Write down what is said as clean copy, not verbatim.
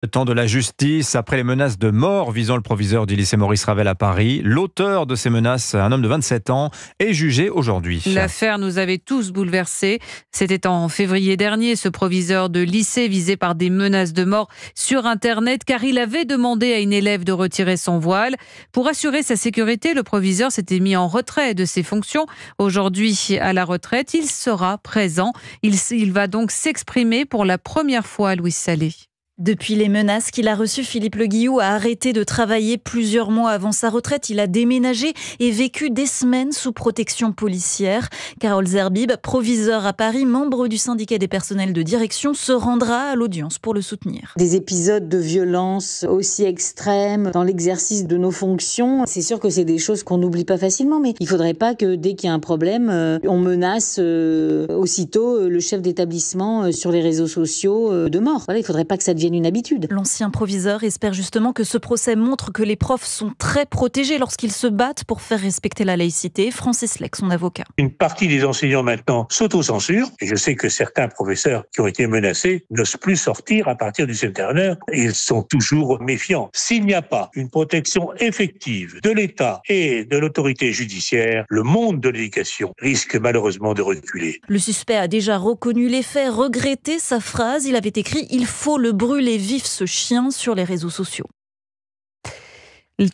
Le temps de la justice, après les menaces de mort visant le proviseur du lycée Maurice Ravel à Paris, l'auteur de ces menaces, un homme de 27 ans, est jugé aujourd'hui. L'affaire nous avait tous bouleversés. C'était en février dernier, ce proviseur de lycée visé par des menaces de mort sur Internet car il avait demandé à une élève de retirer son voile. Pour assurer sa sécurité, le proviseur s'était mis en retrait de ses fonctions. Aujourd'hui, à la retraite, il sera présent. Il va donc s'exprimer pour la première fois, Louise Salé. Depuis les menaces qu'il a reçues, Philippe Le Guillou a arrêté de travailler plusieurs mois avant sa retraite. Il a déménagé et vécu des semaines sous protection policière. Carole Zerbib, proviseur à Paris, membre du syndicat des personnels de direction, se rendra à l'audience pour le soutenir. Des épisodes de violence aussi extrêmes dans l'exercice de nos fonctions, c'est sûr que c'est des choses qu'on n'oublie pas facilement, mais il ne faudrait pas que dès qu'il y a un problème, on menace aussitôt le chef d'établissement sur les réseaux sociaux de mort. Voilà, il ne faudrait pas que ça devienne une habitude. L'ancien proviseur espère justement que ce procès montre que les profs sont très protégés lorsqu'ils se battent pour faire respecter la laïcité. Francis Lec, son avocat. Une partie des enseignants maintenant s'autocensurent, et je sais que certains professeurs qui ont été menacés n'osent plus sortir à partir du 7e. Ils sont toujours méfiants. S'il n'y a pas une protection effective de l'État et de l'autorité judiciaire, le monde de l'éducation risque malheureusement de reculer. Le suspect a déjà reconnu les faits, regretté sa phrase. Il avait écrit « Il faut le brûler vif ce chien » sur les réseaux sociaux.